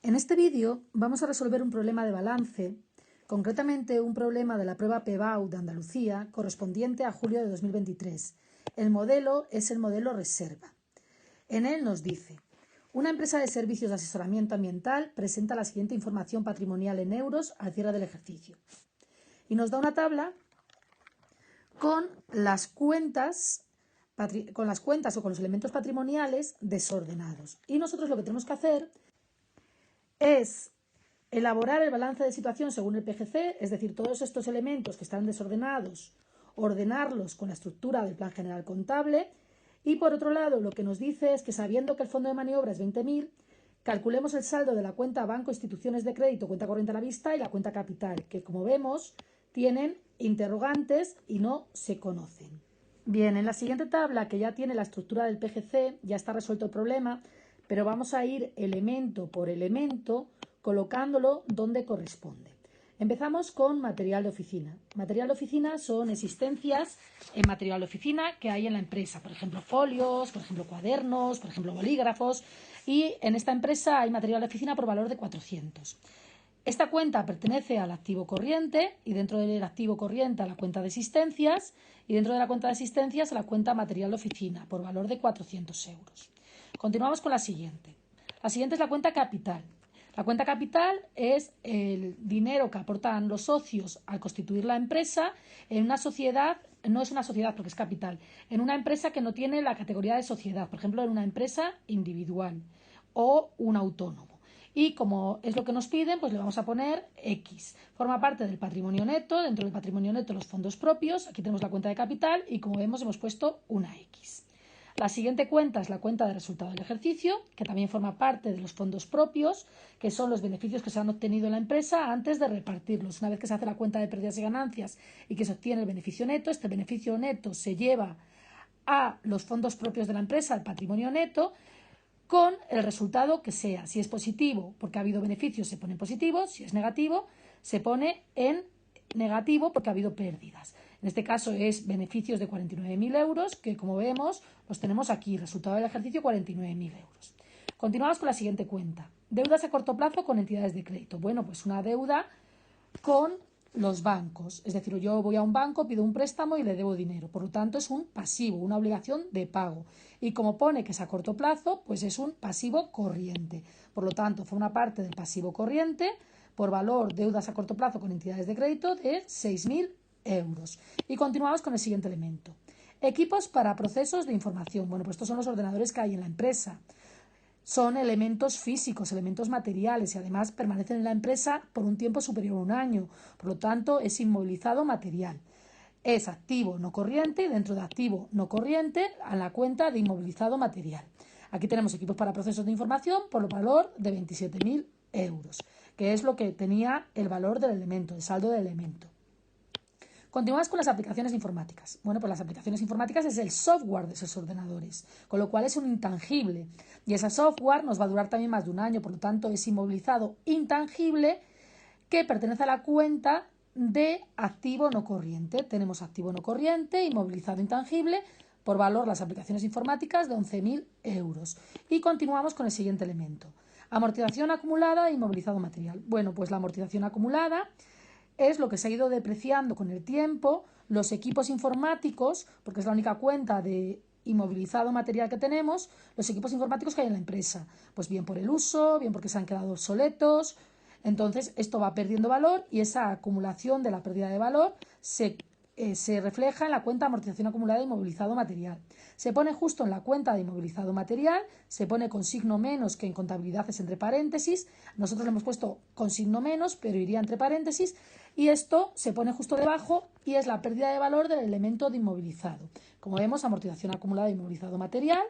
En este vídeo vamos a resolver un problema de balance, concretamente un problema de la prueba PBAU de Andalucía correspondiente a julio de 2023. El modelo es el modelo reserva. En él nos dice: una empresa de servicios de asesoramiento ambiental presenta la siguiente información patrimonial en euros al cierre del ejercicio. Y nos da una tabla con las cuentas o con los elementos patrimoniales desordenados. Y nosotros lo que tenemos que hacer es elaborar el balance de situación según el PGC, es decir, todos estos elementos que están desordenados, ordenarlos con la estructura del plan general contable. Y por otro lado, lo que nos dice es que, sabiendo que el fondo de maniobra es 20.000, calculemos el saldo de la cuenta banco, instituciones de crédito, cuenta corriente a la vista y la cuenta capital, que como vemos tienen interrogantes y no se conocen. Bien, en la siguiente tabla, que ya tiene la estructura del PGC, ya está resuelto el problema, pero vamos a ir elemento por elemento colocándolo donde corresponde. Empezamos con material de oficina. Material de oficina son existencias en material de oficina que hay en la empresa, por ejemplo folios, por ejemplo cuadernos, por ejemplo bolígrafos, y en esta empresa hay material de oficina por valor de 400. Esta cuenta pertenece al activo corriente y dentro del activo corriente a la cuenta de existencias y dentro de la cuenta de existencias a la cuenta material de oficina por valor de 400 euros. Continuamos con la siguiente. La siguiente es la cuenta capital. La cuenta capital es el dinero que aportan los socios al constituir la empresa en una sociedad, no es una sociedad porque es capital, en una empresa que no tiene la categoría de sociedad, por ejemplo, en una empresa individual o un autónomo. Y como es lo que nos piden, pues le vamos a poner X. Forma parte del patrimonio neto, dentro del patrimonio neto los fondos propios, aquí tenemos la cuenta de capital y como vemos hemos puesto una X. La siguiente cuenta es la cuenta de resultado del ejercicio, que también forma parte de los fondos propios, que son los beneficios que se han obtenido en la empresa antes de repartirlos. Una vez que se hace la cuenta de pérdidas y ganancias y que se obtiene el beneficio neto, este beneficio neto se lleva a los fondos propios de la empresa, al patrimonio neto, con el resultado que sea. Si es positivo porque ha habido beneficios, se pone en positivo; si es negativo, se pone en negativo porque ha habido pérdidas. En este caso es beneficios de 49.000 euros, que como vemos los tenemos aquí, resultado del ejercicio 49.000 euros. Continuamos con la siguiente cuenta. Deudas a corto plazo con entidades de crédito. Bueno, pues una deuda con los bancos, es decir, yo voy a un banco, pido un préstamo y le debo dinero, por lo tanto es un pasivo, una obligación de pago, y como pone que es a corto plazo, pues es un pasivo corriente, por lo tanto forma parte del pasivo corriente por valor deudas a corto plazo con entidades de crédito de 6.000 euros. Y continuamos con el siguiente elemento: equipos para procesos de información. Bueno, pues estos son los ordenadores que hay en la empresa. Son elementos físicos, elementos materiales, y además permanecen en la empresa por un tiempo superior a un año. Por lo tanto, es inmovilizado material. Es activo no corriente y dentro de activo no corriente a la cuenta de inmovilizado material. Aquí tenemos equipos para procesos de información por el valor de 27.000 euros, que es lo que tenía el valor del elemento, el saldo del elemento. Continuamos con las aplicaciones informáticas. Bueno, pues las aplicaciones informáticas es el software de esos ordenadores, con lo cual es un intangible. Y ese software nos va a durar también más de un año, por lo tanto es inmovilizado intangible que pertenece a la cuenta de activo no corriente. Tenemos activo no corriente, inmovilizado intangible, por valor las aplicaciones informáticas de 11.000 euros. Y continuamos con el siguiente elemento: amortización acumulada e inmovilizado material. Bueno, pues la amortización acumulada es lo que se ha ido depreciando con el tiempo, los equipos informáticos, porque es la única cuenta de inmovilizado material que tenemos, los equipos informáticos que hay en la empresa, pues bien por el uso, bien porque se han quedado obsoletos. Entonces esto va perdiendo valor y esa acumulación de la pérdida de valor se refleja en la cuenta amortización acumulada de inmovilizado material. Se pone justo en la cuenta de inmovilizado material, se pone con signo menos, que en contabilidad es entre paréntesis. Nosotros le hemos puesto con signo menos, pero iría entre paréntesis, y esto se pone justo debajo y es la pérdida de valor del elemento de inmovilizado. Como vemos, amortización acumulada de inmovilizado material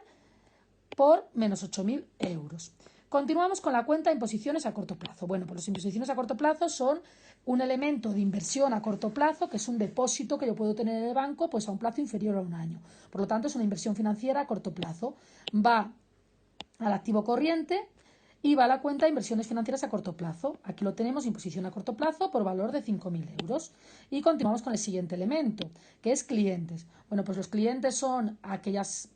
por menos 8.000 euros. Continuamos con la cuenta de imposiciones a corto plazo. Bueno, pues las imposiciones a corto plazo son un elemento de inversión a corto plazo, que es un depósito que yo puedo tener en el banco pues a un plazo inferior a un año. Por lo tanto, es una inversión financiera a corto plazo. Va al activo corriente y va a la cuenta de inversiones financieras a corto plazo. Aquí lo tenemos, imposición a corto plazo por valor de 5.000 euros. Y continuamos con el siguiente elemento, que es clientes. Bueno, pues los clientes son aquellas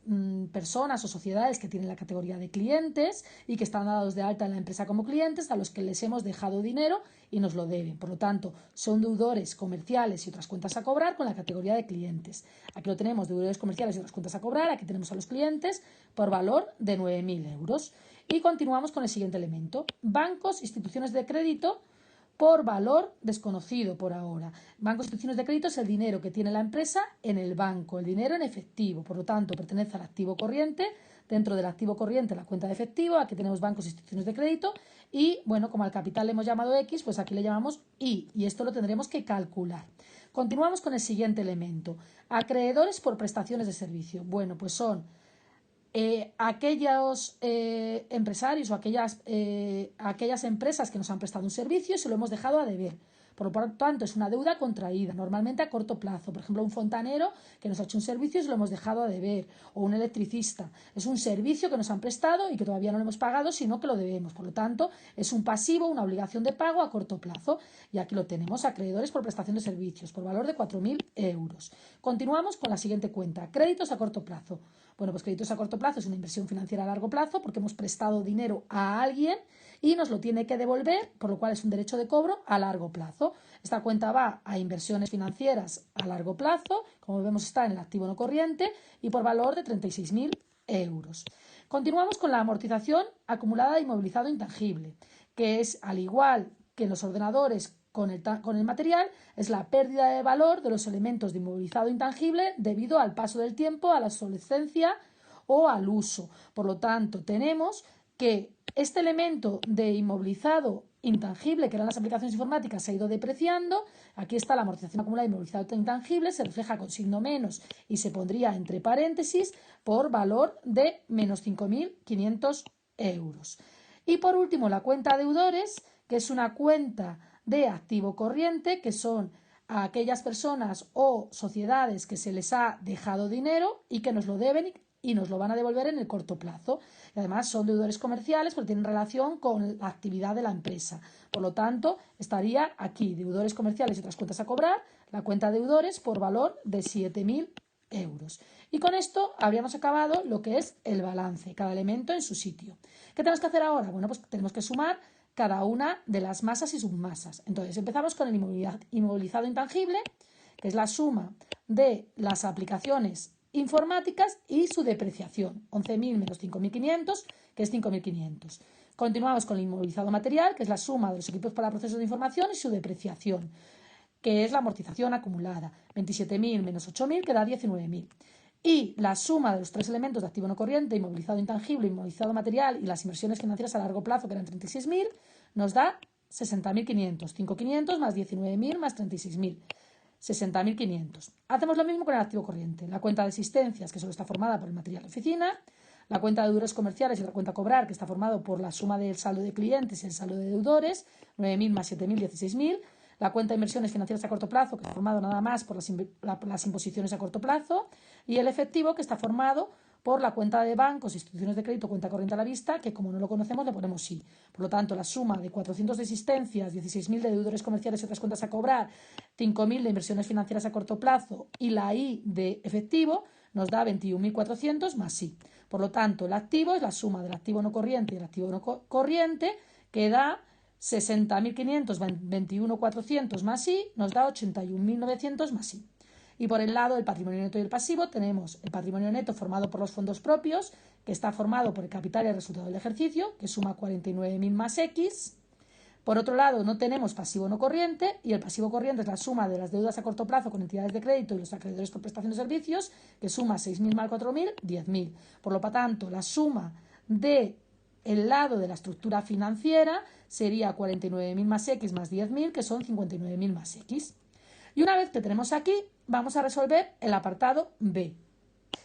personas o sociedades que tienen la categoría de clientes y que están dados de alta en la empresa como clientes, a los que les hemos dejado dinero y nos lo deben. Por lo tanto, son deudores comerciales y otras cuentas a cobrar con la categoría de clientes. Aquí lo tenemos, deudores comerciales y otras cuentas a cobrar. Aquí tenemos a los clientes por valor de 9.000 euros. Y continuamos con el siguiente elemento. Bancos, instituciones de crédito por valor desconocido por ahora. Bancos, instituciones de crédito es el dinero que tiene la empresa en el banco, el dinero en efectivo. Por lo tanto, pertenece al activo corriente. Dentro del activo corriente, la cuenta de efectivo. Aquí tenemos bancos, instituciones de crédito. Y, bueno, como al capital le hemos llamado X, pues aquí le llamamos Y. Y esto lo tendremos que calcular. Continuamos con el siguiente elemento. Acreedores por prestaciones de servicio. Bueno, pues son aquellos empresarios o aquellas empresas que nos han prestado un servicio y se lo hemos dejado a deber. Por lo tanto, es una deuda contraída, normalmente a corto plazo. Por ejemplo, un fontanero que nos ha hecho un servicio y se lo hemos dejado a deber, o un electricista. Es un servicio que nos han prestado y que todavía no lo hemos pagado, sino que lo debemos. Por lo tanto, es un pasivo, una obligación de pago a corto plazo. Y aquí lo tenemos, acreedores por prestación de servicios, por valor de 4.000 euros. Continuamos con la siguiente cuenta, créditos a corto plazo. Bueno, pues créditos a corto plazo es una inversión financiera a largo plazo porque hemos prestado dinero a alguien y nos lo tiene que devolver, por lo cual es un derecho de cobro a largo plazo. Esta cuenta va a inversiones financieras a largo plazo, como vemos está en el activo no corriente y por valor de 36.000 euros. Continuamos con la amortización acumulada de inmovilizado intangible, que es, al igual que en los ordenadores con el material, es la pérdida de valor de los elementos de inmovilizado intangible debido al paso del tiempo, a la obsolescencia o al uso. Por lo tanto, tenemos que este elemento de inmovilizado intangible, que eran las aplicaciones informáticas, se ha ido depreciando. Aquí está la amortización acumulada de inmovilizado intangible, se refleja con signo menos y se pondría entre paréntesis por valor de menos 5.500 euros. Y por último, la cuenta deudores, que es una cuenta de activo corriente, que son a aquellas personas o sociedades que se les ha dejado dinero y que nos lo deben y nos lo van a devolver en el corto plazo. Y además son deudores comerciales porque tienen relación con la actividad de la empresa. Por lo tanto, estaría aquí deudores comerciales y otras cuentas a cobrar, la cuenta deudores por valor de 7.000 euros. Y con esto habríamos acabado lo que es el balance, cada elemento en su sitio. ¿Qué tenemos que hacer ahora? Bueno, pues tenemos que sumar cada una de las masas y submasas. Entonces, empezamos con el inmovilizado intangible, que es la suma de las aplicaciones informáticas y su depreciación, 11.000 menos 5.500, que es 5.500. Continuamos con el inmovilizado material, que es la suma de los equipos para procesos de información y su depreciación, que es la amortización acumulada, 27.000 menos 8.000, que da 19.000. Y la suma de los tres elementos de activo no corriente, inmovilizado intangible, inmovilizado material y las inversiones financieras a largo plazo, que eran 36.000, nos da 60.500. 5.500 más 19.000 más 36.000. 60.500. Hacemos lo mismo con el activo corriente. La cuenta de existencias, que solo está formada por el material de oficina. La cuenta de deudores comerciales y la cuenta a cobrar, que está formado por la suma del saldo de clientes y el saldo de deudores. 9.000 más 7.000, 16.000. La cuenta de inversiones financieras a corto plazo, que está formado nada más por las imposiciones a corto plazo, y el efectivo, que está formado por la cuenta de bancos, instituciones de crédito, cuenta corriente a la vista, que como no lo conocemos le ponemos sí. Por lo tanto, la suma de 400 de existencias, 16.000 de deudores comerciales y otras cuentas a cobrar, 5.000 de inversiones financieras a corto plazo y la I de efectivo nos da 21.400 más sí. Por lo tanto, el activo es la suma del activo no corriente y del activo no corriente, que da 60.500 21.400 más I, nos da 81.900 más I. Y por el lado del patrimonio neto y el pasivo tenemos el patrimonio neto formado por los fondos propios, que está formado por el capital y el resultado del ejercicio, que suma 49.000 más X. Por otro lado, no tenemos pasivo no corriente, y el pasivo corriente es la suma de las deudas a corto plazo con entidades de crédito y los acreedores por prestación de servicios, que suma 6.000 más 4.000, 10.000. Por lo tanto, la suma de el lado de la estructura financiera sería 49.000 más X más 10.000, que son 59.000 más X. Y una vez que tenemos aquí, vamos a resolver el apartado B,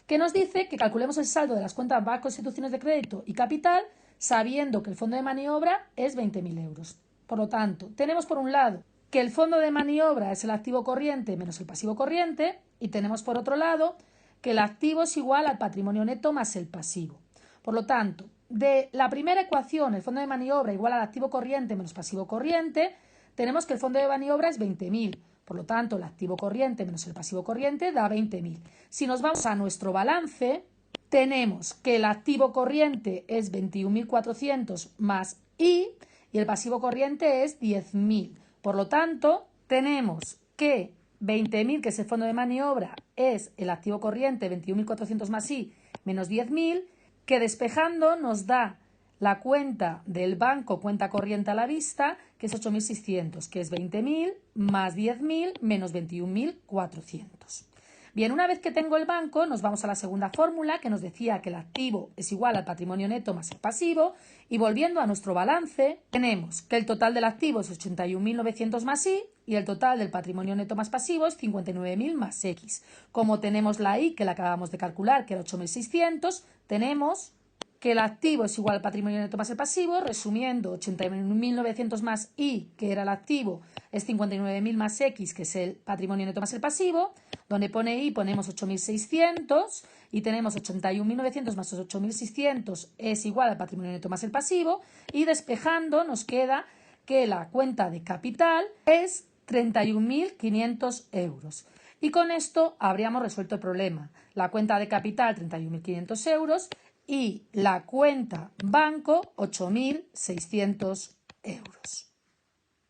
que nos dice que calculemos el saldo de las cuentas bancos, instituciones de crédito y capital, sabiendo que el fondo de maniobra es 20.000 euros. Por lo tanto, tenemos por un lado que el fondo de maniobra es el activo corriente menos el pasivo corriente, y tenemos por otro lado que el activo es igual al patrimonio neto más el pasivo. Por lo tanto, de la primera ecuación, el fondo de maniobra igual al activo corriente menos pasivo corriente, tenemos que el fondo de maniobra es 20.000. Por lo tanto, el activo corriente menos el pasivo corriente da 20.000. Si nos vamos a nuestro balance, tenemos que el activo corriente es 21.400 más I y el pasivo corriente es 10.000. Por lo tanto, tenemos que 20.000, que es el fondo de maniobra, es el activo corriente 21.400 más I menos 10.000, que despejando nos da la cuenta del banco, cuenta corriente a la vista, que es 8.600, que es 20.000 más 10.000 menos 21.400. Bien, una vez que tengo el banco, nos vamos a la segunda fórmula, que nos decía que el activo es igual al patrimonio neto más el pasivo, y volviendo a nuestro balance, tenemos que el total del activo es 81.900 más I, y el total del patrimonio neto más pasivo es 59.000 más X. Como tenemos la I, que la acabamos de calcular, que era 8.600, tenemos que el activo es igual al patrimonio neto más el pasivo, resumiendo 81.900 más I, que era el activo, es 59.000 más X, que es el patrimonio neto más el pasivo. Donde pone I ponemos 8.600 y tenemos 81.900 más 8.600 es igual al patrimonio neto más el pasivo, y despejando nos queda que la cuenta de capital es 31.500 euros. Y con esto habríamos resuelto el problema. La cuenta de capital 31.500 euros y la cuenta banco 8.600 euros.